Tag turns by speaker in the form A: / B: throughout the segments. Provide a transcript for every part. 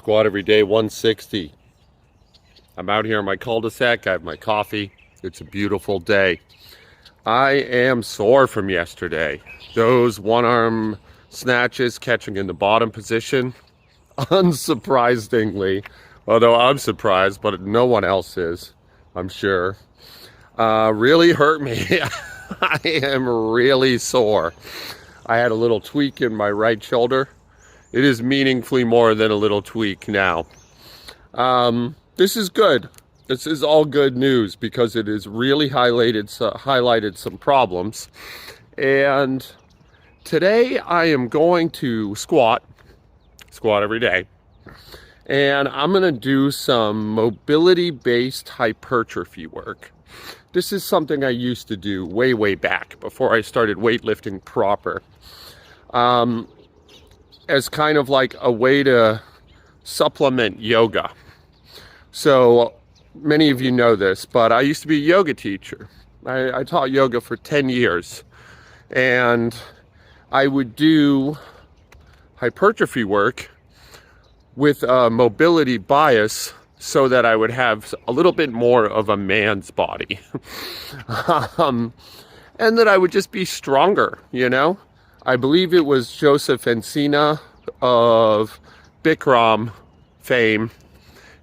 A: Squat every day, 160. I'm out here in my cul-de-sac. I have my coffee. It's a beautiful day. I am sore from yesterday. Those one-arm snatches catching in the bottom position, unsurprisingly, although I'm surprised, but no one else is, I'm sure, really hurt me. I am really sore. I had a little tweak in my right shoulder. It is meaningfully more than a little tweak now. This is good. This is all good news because it has really highlighted some problems. And today I am going to squat every day. And I'm going to do some mobility-based hypertrophy work. This is something I used to do way back before I started weightlifting proper. As kind of like a way to supplement yoga. So many of you know this, but I used to be a yoga teacher. I taught yoga for 10 years. And I would do hypertrophy work with a mobility bias so that I would have a little bit more of a man's body. And that I would just be stronger, you know? I believe it was Joseph Encina of Bikram fame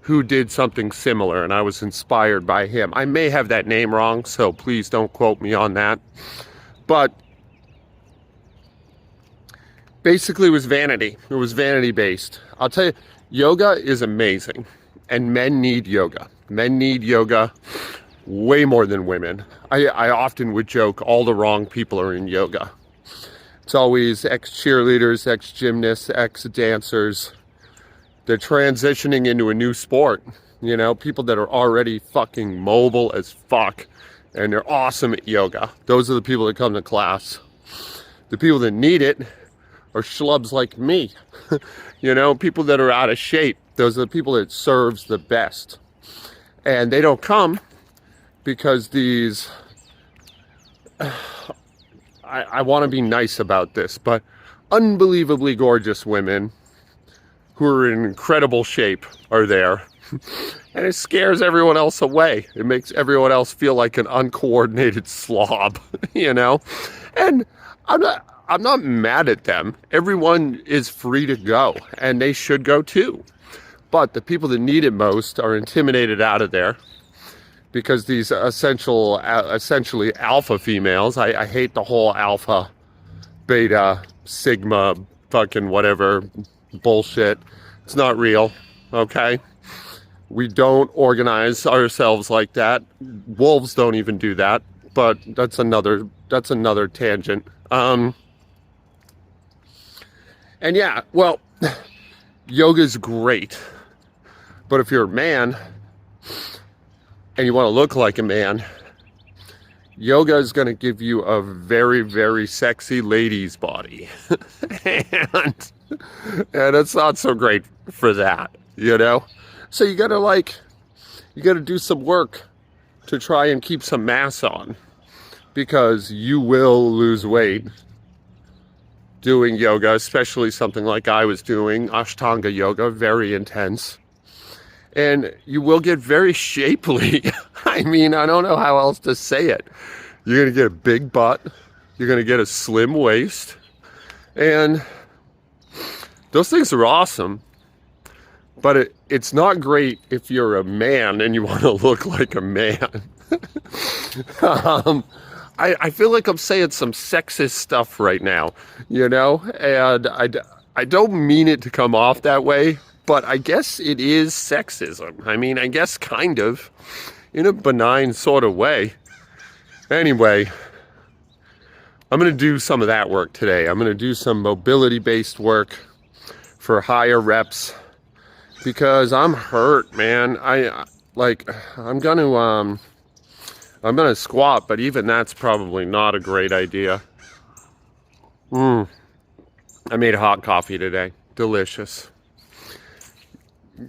A: who did something similar, and I was inspired by him. I may have that name wrong, so please don't quote me on that. But basically it was vanity. It was vanity based. I'll tell you, yoga is amazing, and men need yoga. Men need yoga way more than women. I often would joke all the wrong people are in yoga. It's always ex-cheerleaders, ex-gymnasts, ex-dancers. They're transitioning into a new sport. You know, people that are already fucking mobile as fuck, and they're awesome at yoga. Those are the people that come to class. The people that need it are schlubs like me. You know, people that are out of shape. Those are the people that serves the best. And they don't come because these... I want to be nice about this, but unbelievably gorgeous women who are in incredible shape are there. And it scares everyone else away. It makes everyone else feel like an uncoordinated slob, you know? And I'm not mad at them. Everyone is free to go, and they should go too. But the people that need it most are intimidated out of there. Because these essentially alpha females, I hate the whole alpha, beta, sigma, fucking whatever bullshit. It's not real, okay? We don't organize ourselves like that. Wolves don't even do that, but that's another tangent. And yeah, well, yoga's great. But if you're a man and you want to look like a man, yoga is going to give you a very sexy lady's body. and it's not so great for that, you know? So you got to do some work to try and keep some mass on, because you will lose weight doing yoga, especially something like I was doing, Ashtanga yoga, very intense. And you will get very shapely. I mean, I don't know how else to say it. You're going to get a big butt. You're going to get a slim waist. And those things are awesome. But it's not great if you're a man and you want to look like a man. I feel like I'm saying some sexist stuff right now, you know? And I don't mean it to come off that way. But I guess it is sexism. I mean, I guess kind of, in a benign sort of way. Anyway, I'm going to do some of that work today. I'm going to do some mobility-based work for higher reps because I'm hurt, man. I'm going to squat, but even that's probably not a great idea. I made hot coffee today. Delicious.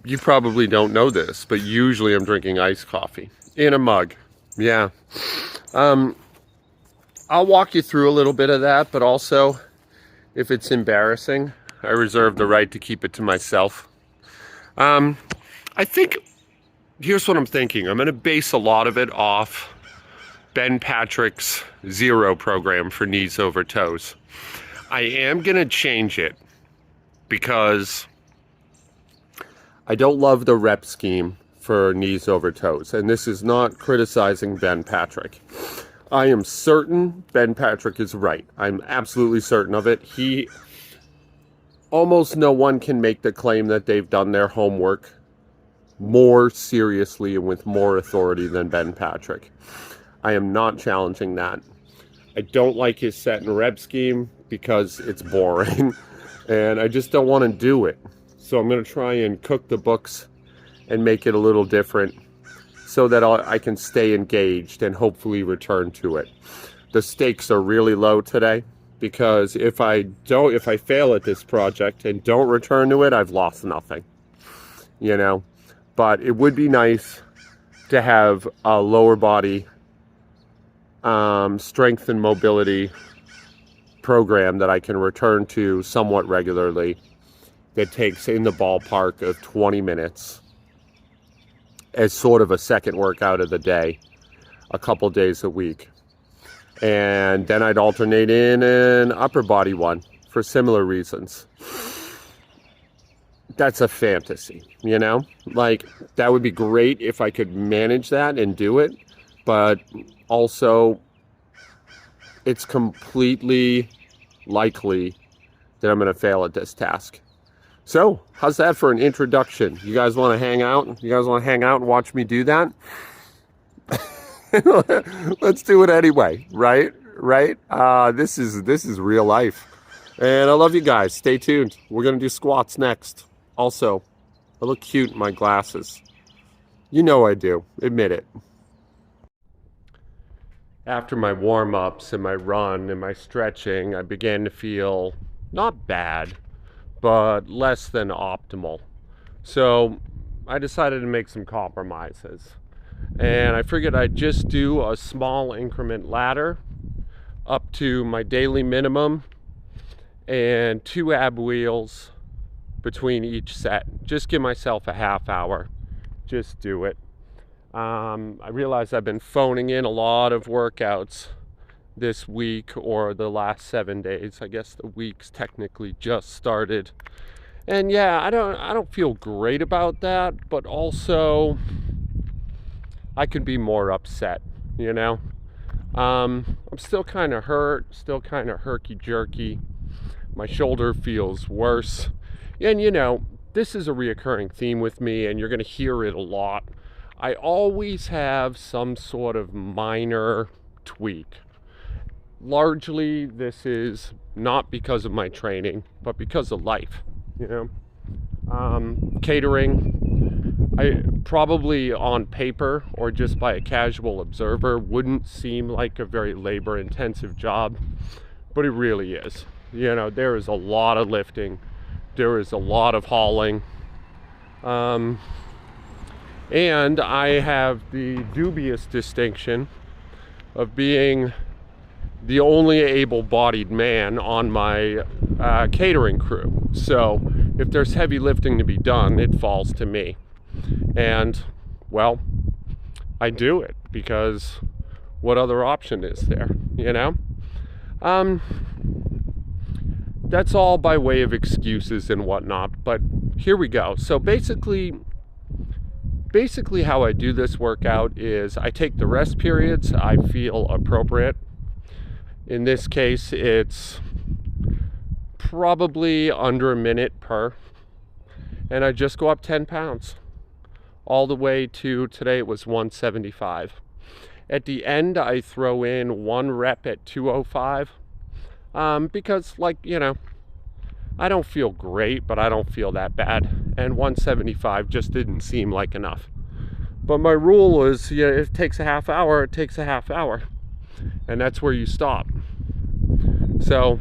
A: You probably don't know this, but usually I'm drinking iced coffee in a mug. Yeah. I'll walk you through a little bit of that, but also if it's embarrassing, I reserve the right to keep it to myself. I think, here's what I'm thinking. I'm going to base a lot of it off Ben Patrick's Zero program for knees over toes. I am going to change it because I don't love the rep scheme for knees over toes. And this is not criticizing Ben Patrick. I am certain Ben Patrick is right. I'm absolutely certain of it. Almost no one can make the claim that they've done their homework more seriously and with more authority than Ben Patrick. I am not challenging that. I don't like his set and rep scheme because it's boring and I just don't want to do it. So I'm going to try and cook the books and make it a little different so that I can stay engaged and hopefully return to it. The stakes are really low today because if I fail at this project and don't return to it, I've lost nothing, you know. But it would be nice to have a lower body strength and mobility program that I can return to somewhat regularly that takes in the ballpark of 20 minutes as sort of a second workout of the day, a couple days a week. And then I'd alternate in an upper body one for similar reasons. That's a fantasy, you know? Like, that would be great if I could manage that and do it, but also it's completely likely that I'm going to fail at this task. So, how's that for an introduction? You guys want to hang out? You guys want to hang out and watch me do that? Let's do it anyway, right? This is real life. And I love you guys. Stay tuned. We're going to do squats next. Also, I look cute in my glasses. You know I do. Admit it. After my warm-ups and my run and my stretching, I began to feel not bad, but less than optimal. So I decided to make some compromises. And I figured I'd just do a small increment ladder up to my daily minimum and 2 ab wheels between each set. Just give myself a half hour. Just do it. I realize I've been phoning in a lot of workouts this week or the last 7 days. I guess the week's technically just started. And yeah, I don't feel great about that, but also I could be more upset, you know? I'm still kind of hurt, still kind of herky-jerky. My shoulder feels worse. And you know, this is a reoccurring theme with me, and you're going to hear it a lot. I always have some sort of minor tweak. Largely, this is not because of my training, but because of life, you know? Catering, I probably on paper or just by a casual observer wouldn't seem like a very labor-intensive job, but it really is. You know, there is a lot of lifting, there is a lot of hauling, and I have the dubious distinction of being the only able-bodied man on my catering crew. So if there's heavy lifting to be done, it falls to me. And, well, I do it because what other option is there, you know? That's all by way of excuses and whatnot, but here we go. So basically how I do this workout is I take the rest periods I feel appropriate. In this case, it's probably under a minute per, and I just go up 10 pounds all the way to today. It was 175. At the end, I throw in 1 rep at 205 because, like, you know, I don't feel great, but I don't feel that bad, and 175 just didn't seem like enough. But my rule is, you know, if it takes a half hour, it takes a half hour, and that's where you stop. So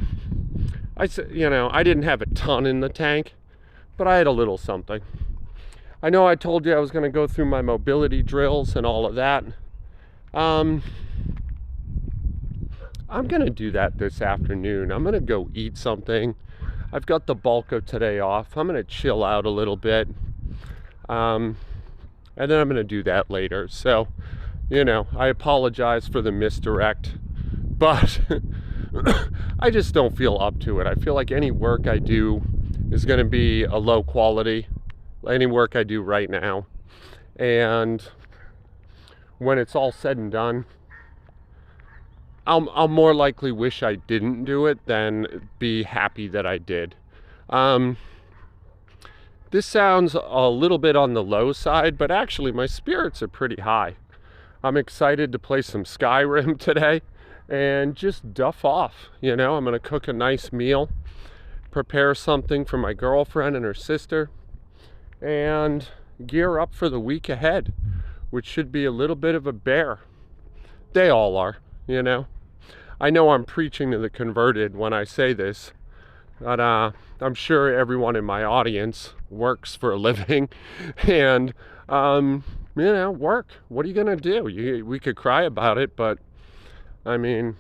A: I didn't have a ton in the tank, but I had a little something. I know I told you I was going to go through my mobility drills and all of that. I'm going to do that this afternoon. I'm going to go eat something. I've got the bulk of today off. I'm going to chill out a little bit. And then I'm going to do that later. So, I apologize for the misdirect, but I just don't feel up to it. I feel like any work I do is going to be a low quality, any work I do right now. And when it's all said and done, I'll more likely wish I didn't do it than be happy that I did. This sounds a little bit on the low side, but actually my spirits are pretty high. I'm excited to play some Skyrim today and just duff off. I'm going to cook a nice meal, prepare something for my girlfriend and her sister, and gear up for the week ahead, which should be a little bit of a bear. They all are, I know I'm preaching to the converted when I say this, but I'm sure everyone in my audience works for a living, and work. What are you gonna do? We could cry about it, but I mean,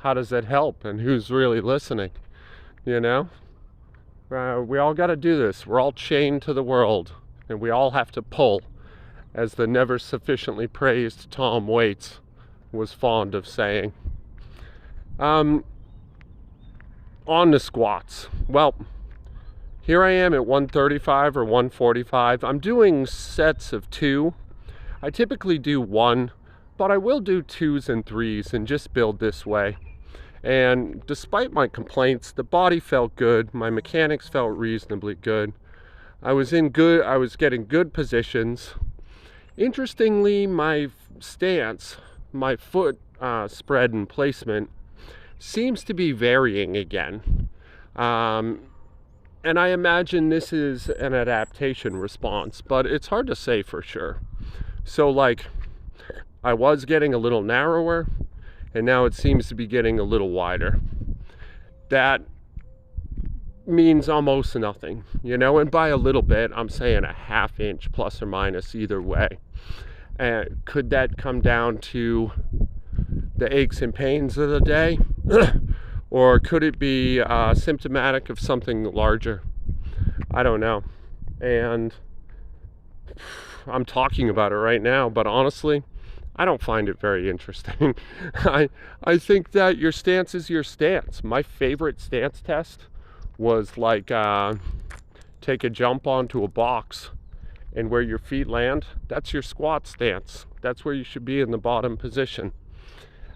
A: how does that help? And who's really listening? We all got to do this. We're all chained to the world, and we all have to pull, as the never sufficiently praised Tom Waits was fond of saying. On the squats. Well, here I am at 135 or 145. I'm doing sets of 2. I typically do 1, but I will do 2s and 3s and just build this way. And despite my complaints, the body felt good. My mechanics felt reasonably good. I was getting good positions. Interestingly, my stance, my foot spread and placement seems to be varying again. And I imagine this is an adaptation response, but it's hard to say for sure. So I was getting a little narrower, and now it seems to be getting a little wider. That means almost nothing, and by a little bit, I'm saying a ½ inch plus or minus either way. And could that come down to the aches and pains of the day? Or could it be symptomatic of something larger? I don't know. And I'm talking about it right now, but honestly, I don't find it very interesting. I think that your stance is your stance. My favorite stance test was take a jump onto a box, and where your feet land, that's your squat stance. That's where you should be in the bottom position.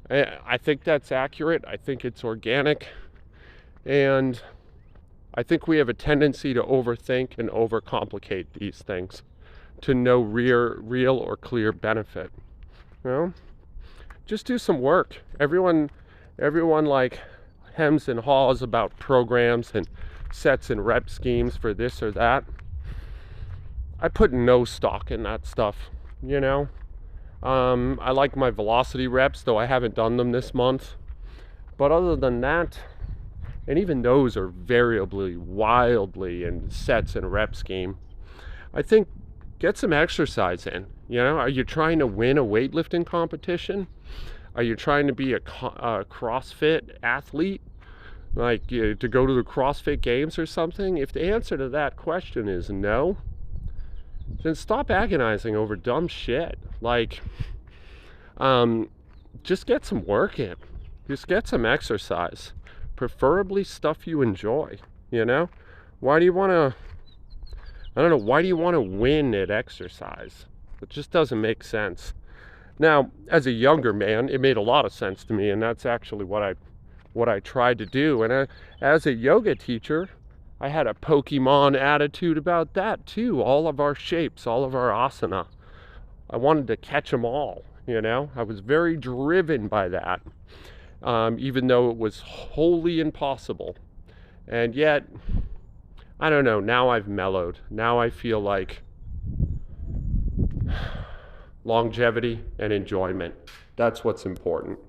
A: I think that's accurate. I think it's organic. And I think we have a tendency to overthink and overcomplicate these things to no real or clear benefit. Just do some work. Everyone hems and haws about programs and sets and rep schemes for this or that. I put no stock in that stuff, I like my velocity reps, though I haven't done them this month. But other than that, and even those are variably, wildly in sets and rep scheme, I think get some exercise in. Are you trying to win a weightlifting competition? Are you trying to be a CrossFit athlete? To go to the CrossFit Games or something? If the answer to that question is no, then stop agonizing over dumb shit. Just get some work in. Just get some exercise. Preferably stuff you enjoy, Why do you want to, why do you want to win at exercise? It just doesn't make sense. Now, as a younger man, it made a lot of sense to me, and that's actually what I tried to do. And as a yoga teacher, I had a Pokemon attitude about that too. All of our shapes, all of our asana. I wanted to catch them all, I was very driven by that, even though it was wholly impossible. And yet, I don't know, now I've mellowed. Now I feel like longevity and enjoyment. That's what's important.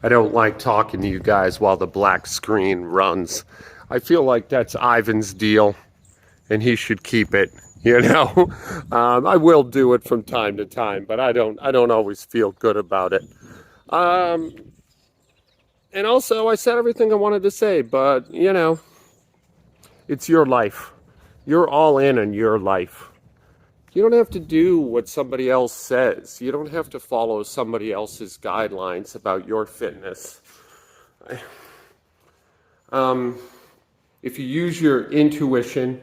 A: I don't like talking to you guys while the black screen runs. I feel like that's Ivan's deal, and he should keep it. I will do it from time to time, but I don't always feel good about it. And also, I said everything I wanted to say, but it's your life. You're all in on your life. You don't have to do what somebody else says. You don't have to follow somebody else's guidelines about your fitness. If you use your intuition,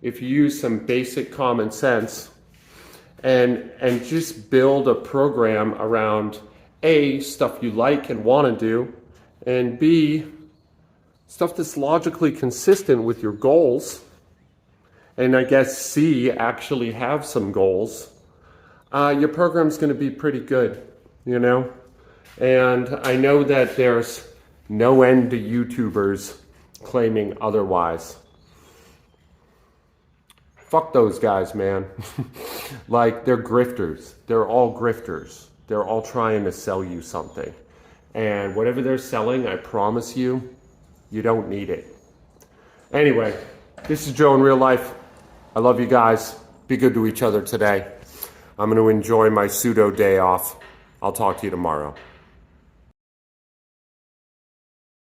A: if you use some basic common sense, and just build a program around A, stuff you like and want to do, and B, stuff that's logically consistent with your goals, and I guess C, actually have some goals, your program's going to be pretty good, you know? And I know that there's no end to YouTubers claiming otherwise. Fuck those guys, man. Like, they're grifters. They're all grifters. They're all trying to sell you something. And whatever they're selling, I promise you, you don't need it. Anyway, this is Joe in real life. I love you guys. Be good to each other today. I'm going to enjoy my pseudo day off. I'll talk to you tomorrow.